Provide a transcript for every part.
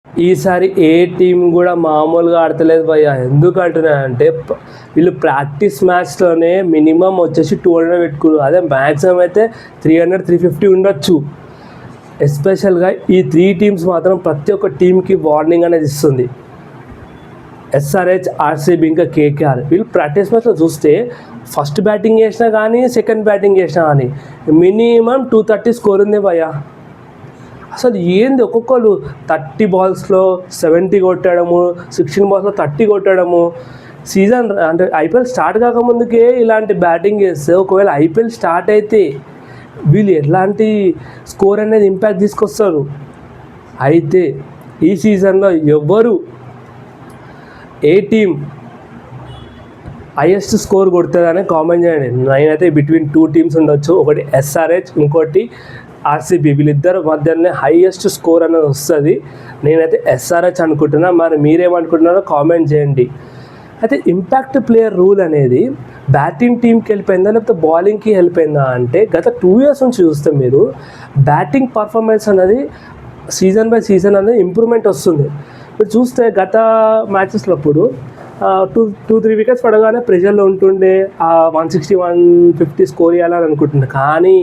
ఈసారి ఏ టీం కూడా మామూలుగా ఆడతలేదు భయ్య. ఎందుకు అంటున్నానంటే వీళ్ళు ప్రాక్టీస్ మ్యాచ్లోనే మినిమం వచ్చేసి 200 పెట్టుకున్నారు. అదే మ్యాక్సిమం అయితే 300 350 ఉండొచ్చు. ఎస్పెషల్గా ఈ 3 టీమ్స్ మాత్రం ప్రతి ఒక్క టీంకి వార్నింగ్ అనేది ఇస్తుంది. ఎస్ఆర్హెచ్, ఆర్సీబీ ఇంకా కేకేఆర్ వీళ్ళు ప్రాక్టీస్ మ్యాచ్లో చూస్తే ఫస్ట్ బ్యాటింగ్ చేసినా కానీ సెకండ్ బ్యాటింగ్ చేసినా కానీ మినిమం 230 స్కోర్ ఉంది భయ్య. అసలు ఏంది ఒక్కొక్కరు 30 బాల్స్లో 70 కొట్టడము, 16 బాల్స్లో 30 కొట్టడము. సీజన్ అంటే ఐపీఎల్ స్టార్ట్ కాకముందుకే ఇలాంటి బ్యాటింగ్ చేస్తే ఒకవేళ ఐపీఎల్ స్టార్ట్ అయితే వీళ్ళు ఎలాంటి స్కోర్ అనేది ఇంపాక్ట్ తీసుకొస్తారు. అయితే ఈ సీజన్లో ఎవరు ఏ టీం హైయెస్ట్ స్కోర్ కొడుతుందని కామెంట్ చేయండి. నేనైతే బిట్వీన్ 2 టీమ్స్ ఉండొచ్చు, ఒకటి ఎస్ఆర్హెచ్, ఇంకోటి ఆర్సీబీ. వీళ్ళిద్దరు మధ్యనే హైయెస్ట్ స్కోర్ అనేది వస్తుంది. నేనైతే ఎస్ఆర్హెచ్ అనుకుంటున్నా. మరి మీరేమనుకుంటున్నారో కామెంట్ చేయండి. అయితే ఇంపాక్ట్ ప్లేయర్ రూల్ అనేది బ్యాటింగ్ టీంకి వెళ్ళిపోయిందా లేకపోతే బౌలింగ్కి వెళ్ళిపోయిందా అంటే గత 2 years నుంచి చూస్తే మీరు బ్యాటింగ్ పర్ఫార్మెన్స్ అనేది సీజన్ బై సీజన్ అనేది ఇంప్రూవ్మెంట్ వస్తుంది. ఇప్పుడు చూస్తే గత మ్యాచెస్లో అప్పుడు 2-3 వికెట్స్ పడగానే ప్రెషర్లో ఉంటుండే 160 150 స్కోర్ చేయాలని అనుకుంటుండే. కానీ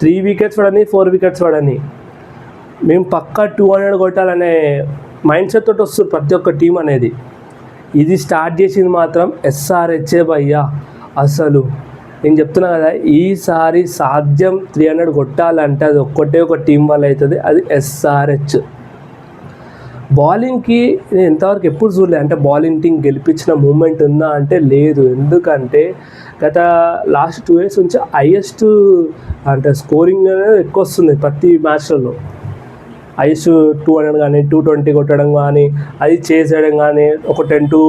3 వికెట్స్ పడని 4 వికెట్స్ పడని మేము పక్కా 200 కొట్టాలనే మైండ్ సెట్ తోటి వస్తుంది ప్రతి ఒక్క టీం అనేది. ఇది స్టార్ట్ చేసింది మాత్రం ఎస్ఆర్హెచ్ఏ భయ్యా. అసలు నేను చెప్తున్నా కదా, ఈసారి సాధ్యం 300 కొట్టాలంటే అది ఒక్కటే ఒక టీం వల్ల అవుతుంది, అది ఎస్ఆర్హెచ్. బౌలింగ్కి నేను ఎంతవరకు ఎప్పుడు చూడలేదు. అంటే బౌలింగ్ టీం గెలిపించిన మూమెంట్ ఉందా అంటే లేదు. ఎందుకంటే గత లాస్ట్ 2 years నుంచి హైయెస్ట్ అంటే స్కోరింగ్ అనేది ఎక్కువ వస్తుంది ప్రతి మ్యాచ్లలో. హైయెస్ట్ 200 కానీ 220 కొట్టడం కానీ, అది చేసేయడం కానీ, ఒక 10 to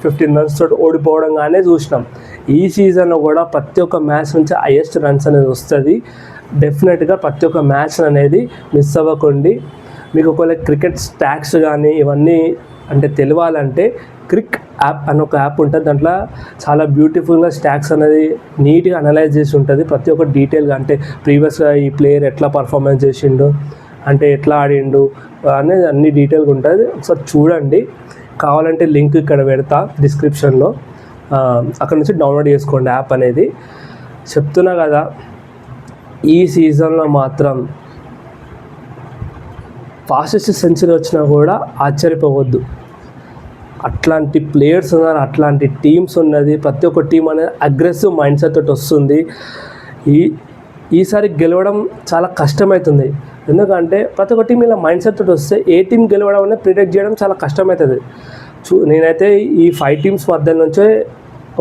15 రన్స్ తోటి ఓడిపోవడం కానీ చూసినాం. ఈ సీజన్లో కూడా ప్రతి ఒక్క మ్యాచ్ నుంచి హైయెస్ట్ రన్స్ అనేది వస్తుంది. డెఫినెట్గా ప్రతి ఒక్క మ్యాచ్ అనేది మిస్ అవ్వకండి. మీకు ఒకవేళ క్రికెట్ స్టాక్స్ కానీ ఇవన్నీ అంటే తెలియాలంటే క్రిక్ యాప్ అని ఒక యాప్ ఉంటుంది. దాంట్లో చాలా బ్యూటిఫుల్గా స్టాక్స్ అనేది నీట్గా అనలైజ్ చేసి ఉంటుంది. ప్రతి ఒక్క డీటెయిల్గా అంటే ప్రీవియస్గా ఈ ప్లేయర్ ఎట్లా పర్ఫార్మెన్స్ చేసిండు, అంటే ఎట్లా ఆడిండు అనేది అన్ని డీటెయిల్గా ఉంటుంది. ఒకసారి చూడండి. కావాలంటే లింక్ ఇక్కడ పెడతా డిస్క్రిప్షన్లో, అక్కడ నుంచి డౌన్లోడ్ చేసుకోండి యాప్ అనేది. చెప్తున్నా కదా, ఈ సీజన్లో మాత్రం ఫాస్టెస్ట్ సెంచరీ వచ్చినా కూడా ఆశ్చర్యపోవద్దు. అట్లాంటి ప్లేయర్స్ ఉన్నారు, అట్లాంటి టీమ్స్ ఉన్నది. ప్రతి ఒక్క టీం అనేది అగ్రెసివ్ మైండ్ సెట్ తోటి వస్తుంది. ఈసారి గెలవడం చాలా కష్టమవుతుంది. ఎందుకంటే ప్రతి ఒక్క టీం ఇలా మైండ్ సెట్ తోటి వస్తే ఏ టీం గెలవడం అనేది ప్రిడిక్ట్ చేయడం చాలా కష్టమవుతుంది. నేనైతే ఈ 5 టీమ్స్ మధ్య నుంచే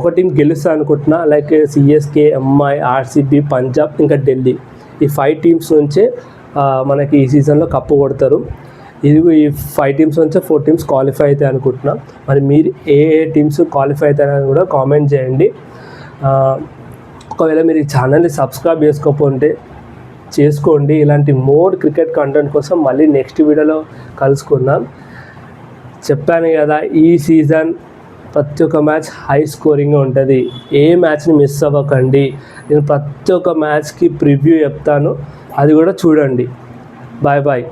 ఒక టీం గెలుస్తా అనుకుంటున్నా. Like CSK, MI, RCB, Punjab ఇంకా ఢిల్లీ. ఈ 5 టీమ్స్ నుంచే మనకి ఈ సీజన్లో కప్పు కొడతారు. ఇది ఈ 5 టీమ్స్ నుంచే 4 టీమ్స్ క్వాలిఫై అవుతాయి అనుకుంటున్నా. మరి మీరు ఏ టీమ్స్ క్వాలిఫై అవుతాయని కూడా కామెంట్ చేయండి. ఒకవేళ మీరు ఈ ఛానల్ని సబ్స్క్రైబ్ చేసుకోకపోతే చేసుకోండి. ఇలాంటి మోర్ క్రికెట్ కంటెంట్ కోసం మళ్ళీ నెక్స్ట్ వీడియోలో కలుసుకుందాం. చెప్పాను కదా, ఈ సీజన్ ప్రతి ఒక్క మ్యాచ్ హై స్కోరింగ్గా ఉంటుంది. ఏ మ్యాచ్ని మిస్ అవ్వకండి. నేను ప్రతి ఒక్క మ్యాచ్కి ప్రివ్యూ చెప్తాను, అది కూడా చూడండి. Bye bye.